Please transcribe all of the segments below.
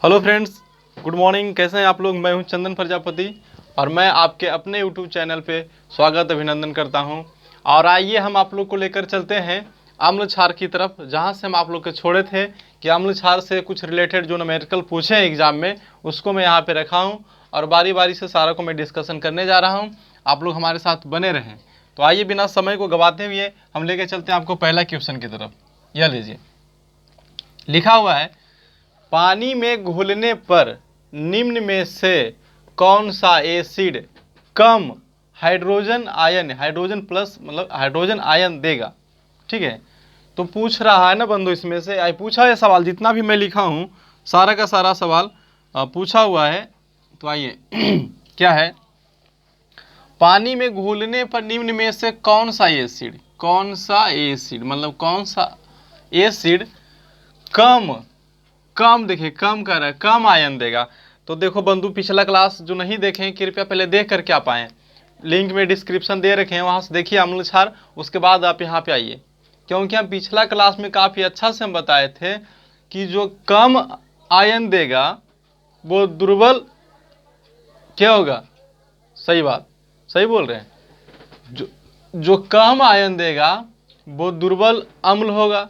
Hello friends, good morning. कैसे हैं आप लोग? मैं हूं चंदन प्रजापति और मैं आपके अपने यूट्यूब चैनल पे स्वागत अभिनंदन करता हूं। और आइए हम आप लोग को लेकर चलते हैं अम्ल क्षार की तरफ, जहां से हम आप लोग के छोड़े थे कि अम्ल क्षार से कुछ रिलेटेड जो न्यूमेरिकल पूछे हैं एग्जाम में, उसको मैं यहाँ पे रखा हूँ और बारी बारी से सारा को मैं डिस्कशन करने जा रहा हूँ। आप लोग हमारे साथ बने रहें। तो आइए बिना समय को गवाते हुए हम लेके चलते हैं आपको पहला क्वेश्चन की तरफ। यह लीजिए, लिखा हुआ है, पानी में घुलने पर निम्न में से कौन सा एसिड कम हाइड्रोजन प्लस मतलब हाइड्रोजन आयन देगा। ठीक है, तो पूछ रहा है ना बंधु, इसमें से आई पूछा है सवाल, जितना भी मैं लिखा हूं सारा का सारा सवाल पूछा हुआ है। तो आइए क्या है, पानी में घुलने पर निम्न में से कौन सा एसिड मतलब कौन सा एसिड कम देखिए, कम कर रहा है, कम आयन देगा। तो देखो बंधु, पिछला क्लास जो नहीं देखें कृपया पहले देख करके आप आएँ। लिंक में डिस्क्रिप्शन दे रखे हैं, वहाँ से देखिए अम्ल क्षार, उसके बाद आप यहाँ पे आइए। क्योंकि हम पिछला क्लास में काफ़ी अच्छा से हम बताए थे कि जो कम आयन देगा वो दुर्बल क्या होगा। सही बात, सही बोल रहे हैं। जो कम आयन देगा वो दुर्बल अम्ल होगा।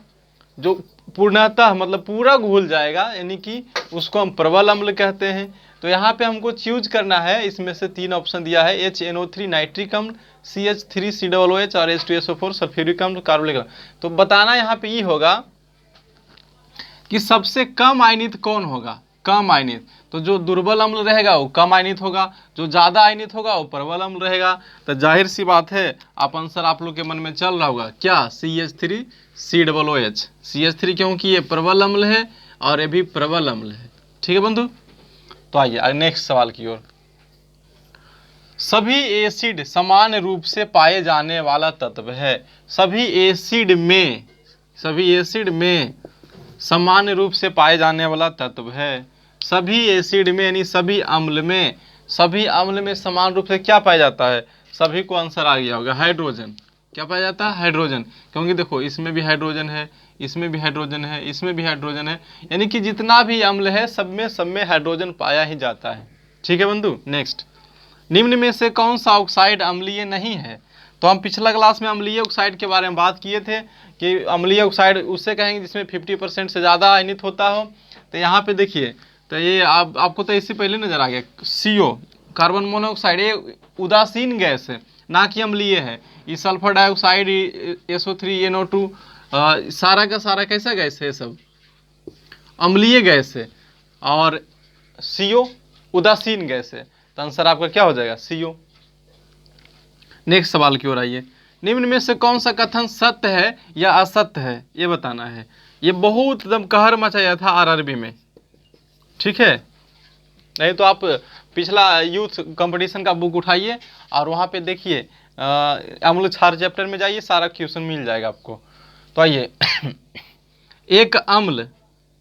जो पूर्णतः मतलब पूरा घुल जाएगा, यानी कि उसको हम प्रबल अम्ल कहते हैं। तो यहाँ पे हमको चूज करना है, इसमें से तीन ऑप्शन दिया है, HNO3 नाइट्रिक अम्ल, CH3COOH और H2SO4 सल्फ्यूरिक अम्ल, कार्बोनिक अम्ल। तो बताना यहाँ पे ये होगा कि सबसे कम आयनित कौन होगा, कम आयनित। तो जो दुर्बल अम्ल रहेगा वो कम आयनित होगा, जो ज्यादा आयनित होगा वो प्रबल अम्ल रहेगा। तो जाहिर सी बात है, आप आंसर आप लोग के मन में चल रहा होगा क्या, CH3COOH। CH3 क्योंकि ये प्रबल अम्ल है और ये भी प्रबल अम्ल है। ठीक है बंधु, तो आइए नेक्स्ट सवाल की ओर। सभी एसिड समान रूप से पाए जाने वाला तत्व है। सभी एसिड में समान रूप से पाए जाने वाला तत्व है। सभी एसिड में यानी सभी अम्ल में समान रूप से क्या पाया जाता है। सभी को आंसर आ गया होगा, हाइड्रोजन। क्या पाया जाता है, हाइड्रोजन। क्योंकि देखो इसमें भी हाइड्रोजन है, इसमें भी हाइड्रोजन है, इसमें भी हाइड्रोजन है, यानी कि जितना भी अम्ल है सब में हाइड्रोजन पाया ही जाता है। ठीक है बंधु, नेक्स्ट, निम्न में से कौन सा ऑक्साइड अम्लीय नहीं है। तो हम पिछला क्लास में अम्लीय ऑक्साइड के बारे में बात किए थे कि अम्लीय ऑक्साइड उससे कहेंगे जिसमें 50% से ज़्यादा आयनित होता हो। तो यहाँ पे देखिए, तो ये आपको तो इससे पहले नजर आ गया, CO कार्बन मोनोऑक्साइड, ये उदासीन गैस है, ना कि अम्लीय है। ये सल्फर डाइऑक्साइड, SO3 NO2 सारा का सारा कैसा गैस है, सब अम्लीय गैस है। और CO उदासीन गैस है। तो आंसर आपका क्या हो जाएगा, CO। नेक्स्ट सवाल की ओर आइए। निम्न में से कौन सा कथन सत्य है या असत्य है, ये बताना है। ये बहुत एकदम कहर मचाया था RRB में। ठीक है, नहीं तो आप पिछला यूथ कंपटीशन का बुक उठाइए और वहाँ पे देखिए, अम्ल क्षार चैप्टर में जाइए, सारा क्वेश्चन मिल जाएगा आपको। तो आइए एक अम्ल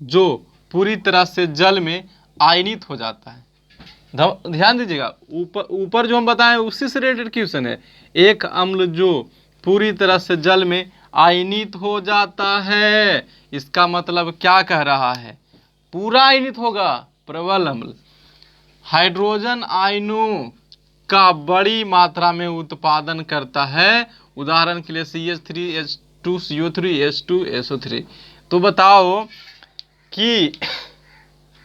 जो पूरी तरह से जल में आयनित हो जाता है, ध्यान दीजिएगा, ऊपर जो हम बताएं उसी से रिलेटेड क्वेश्चन है। एक अम्ल जो पूरी तरह से जल में आयनित हो जाता है, इसका मतलब क्या कह रहा है, पूरा आयनित होगा, प्रबल अम्ल। हाइड्रोजन आयनों का बड़ी मात्रा में उत्पादन करता है, उदाहरण के लिए CH3H2CO3 H2SO3। तो बताओ कि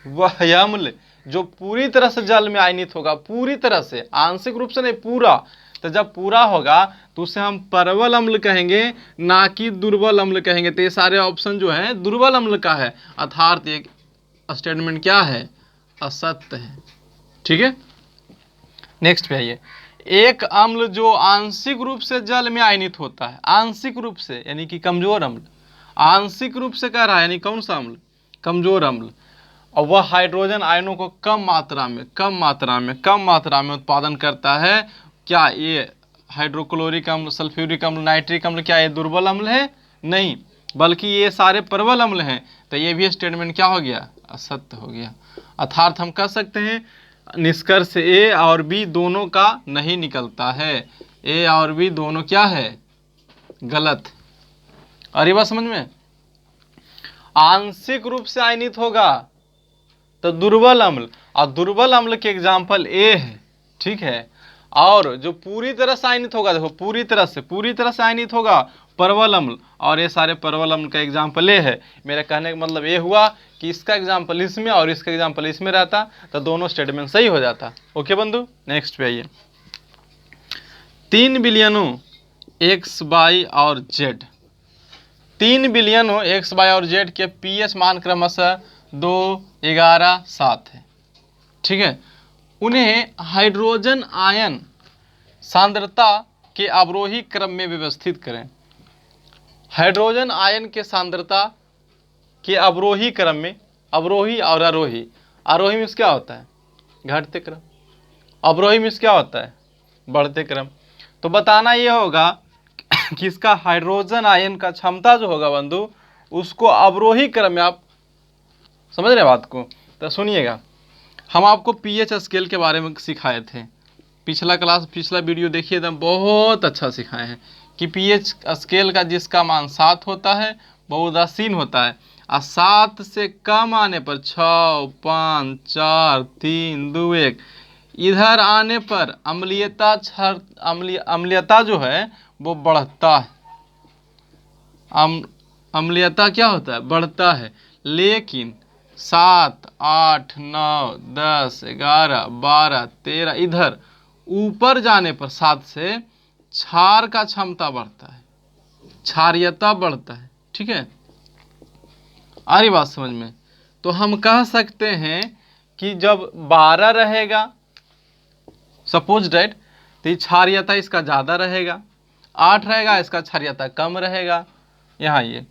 वह अम्ल जो पूरी तरह से जल में आयनित होगा, पूरी तरह से, आंशिक रूप से नहीं, पूरा। तो जब पूरा होगा तो उसे हम प्रबल अम्ल कहेंगे, ना कि दुर्बल अम्ल कहेंगे। तो ये सारे ऑप्शन जो हैं दुर्बल अम्ल का है, अर्थात एक स्टेटमेंट क्या है, असत्य है। ठीक है, नेक्स्ट पे आइए। एक अम्ल जो आंशिक रूप से जल में आयनित होता है, आंशिक रूप से यानी कि कमजोर अम्ल, आंशिक रूप से कह रहा है, यानी कौन सा अम्ल, कमजोर अम्ल, और वह हाइड्रोजन आयनों को कम मात्रा में उत्पादन करता है। क्या ये हाइड्रोक्लोरिक अम्ल, सल्फ्यूरिक अम्ल, नाइट्रिक अम्ल, क्या ये दुर्बल अम्ल है, नहीं, बल्कि ये सारे प्रबल अम्ल हैं। तो ये भी स्टेटमेंट क्या हो गया, असत्य हो गया। अर्थात हम कह सकते हैं निष्कर्ष A और B दोनों का नहीं निकलता है, A और B दोनों क्या है, गलत। और ये बात समझ में, आंशिक रूप से आयनित होगा, तो दुर्बल अम्ल, और दुर्बल अम्ल के एग्जाम्पल ए है, ठीक है। और जो पूरी तरह से आयनित होगा, देखो पूरी तरह से आयनित होगा परवल अम्ल, और ये सारे परवल अम्ल का एग्जाम्पल ए है। मेरा कहने का मतलब ये हुआ कि इसका एग्जाम्पल इसमें और इसका एग्जाम्पल इसमें रहता तो दोनों स्टेटमेंट सही हो जाता। ओके बंधु, नेक्स्ट पे आइए। 3 बिलियनों एक्स वाई और जेड, 3 बिलियनों एक्स वाई और जेड के पीएच मान क्रमशः 2, 11, 7 है, ठीक है। उन्हें हाइड्रोजन आयन सांद्रता के अवरोही क्रम में व्यवस्थित करें। हाइड्रोजन आयन के सांद्रता के अवरोही क्रम में, अवरोही और आरोही, आरोही में क्या होता है? घटते क्रम, अवरोही में क्या होता है? बढ़ते क्रम। तो बताना ये होगा कि इसका हाइड्रोजन आयन का क्षमता जो होगा बंधु, उसको अवरोही क्रम में, आप समझ रहे बात को? तो सुनिएगा, हम आपको पीएच स्केल के बारे में सिखाए थे, पिछला वीडियो देखिए, एकदम बहुत अच्छा सिखाए हैं कि पीएच स्केल का जिसका मान 7 होता है वो उदासीन होता है, और 7 से कम आने पर 6, 5, 4, 3, 2, 1 इधर आने पर अम्लीयता जो है वो बढ़ता है। अम्लीयता क्या होता है? बढ़ता है। लेकिन 7, 8, 9, 10, 11, 12, 13 इधर ऊपर जाने पर 7 से क्षार का क्षमता बढ़ता है, क्षारीयता बढ़ता है, ठीक है। आ रही बात समझ में? तो हम कह सकते हैं कि जब 12 रहेगा सपोज डेट, तो क्षारीयता इसका ज़्यादा रहेगा, 8 रहेगा इसका क्षारीयता कम रहेगा, यहाँ ये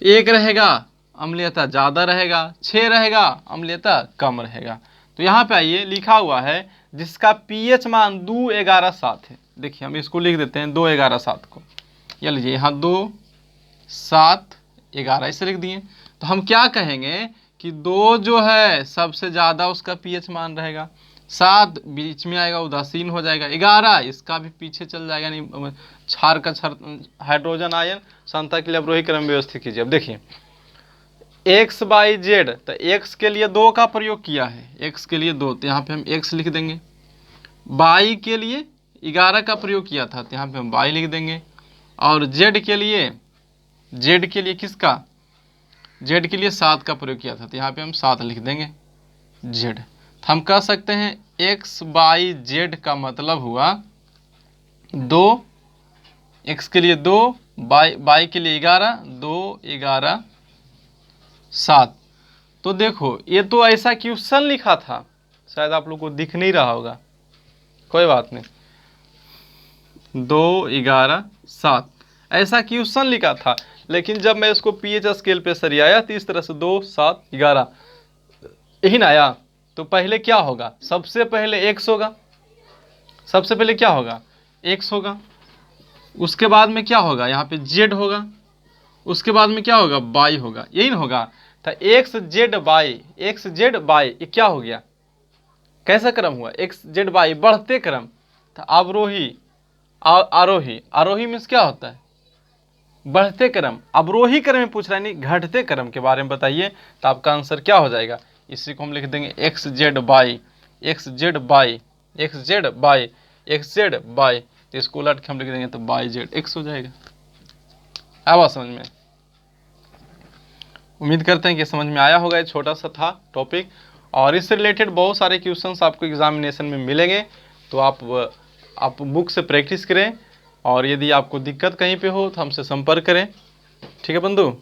1 रहेगा अम्लीयता ज़्यादा रहेगा, 6 रहेगा अम्लीयता कम रहेगा। तो यहाँ पे आइए, लिखा हुआ है जिसका पीएच मान 2, 11, 7 है। देखिए हम इसको लिख देते हैं 2, 11, 7 को, ये लीजिए यहाँ 2, 7, 11 ऐसे लिख दिए। तो हम क्या कहेंगे कि 2 जो है सबसे ज़्यादा उसका पीएच मान रहेगा, 7 बीच में आएगा उदासीन हो जाएगा, 11 इसका भी पीछे चल जाएगा, नहीं क्षार का हाइड्रोजन आयन सांद्रता के लिए अवरोही क्रम व्यवस्थित कीजिए। अब देखिए एक्स बाई जेड, तो एक्स के लिए 2 का प्रयोग किया है, एक्स के लिए 2, तो यहाँ पे हम एक्स लिख देंगे। बाई के लिए 11 का प्रयोग किया था, तो यहाँ पे हम बाई लिख देंगे। और जेड के लिए किसका? जेड के लिए 7 का प्रयोग किया था, तो यहाँ पे हम 7 लिख देंगे जेड। तो हम कह सकते हैं एक्स बाई जेड का मतलब हुआ 2, एक्स के लिए 2, बाई के लिए 11, 2, 11, 7। तो देखो ये तो ऐसा क्वेश्चन लिखा था, शायद आप लोग को दिख नहीं रहा होगा, कोई बात नहीं, 2, 11, 7 ऐसा क्वेश्चन लिखा था। लेकिन जब मैं इसको पीएच स्केल पे सरियाया तो इस तरह से 2, 7, 11 यही ना आया। तो पहले क्या होगा? सबसे पहले एक्स होगा, सबसे पहले क्या होगा? एक्स होगा। उसके बाद में क्या होगा? यहाँ पे जेड होगा। उसके बाद में क्या होगा? बाई होगा, यही ना होगा। तो x Z by, x Z by ये क्या हो गया? कैसा क्रम हुआ? एक्स जेड बाई बढ़ते क्रम। तो अवरोही आरोही, आरोही मीन्स क्या होता है? बढ़ते क्रम। अवरोही क्रम में पूछ रहा है, नहीं घटते क्रम के बारे में बताइए, तो आपका आंसर क्या हो जाएगा? इसी को हम लिख देंगे x Z by, x Z by, x Z by, x Z by. तो इसको उलट के हम लिख देंगे तो बाई जेड एक्स हो जाएगा। आया समझ में? उम्मीद करते हैं कि समझ में आया होगा। ये छोटा सा था टॉपिक, और इससे रिलेटेड बहुत सारे क्वेश्चंस आपको एग्जामिनेशन में मिलेंगे। तो आप बुक से प्रैक्टिस करें, और यदि आपको दिक्कत कहीं पे हो तो हमसे संपर्क करें। ठीक है बंधु।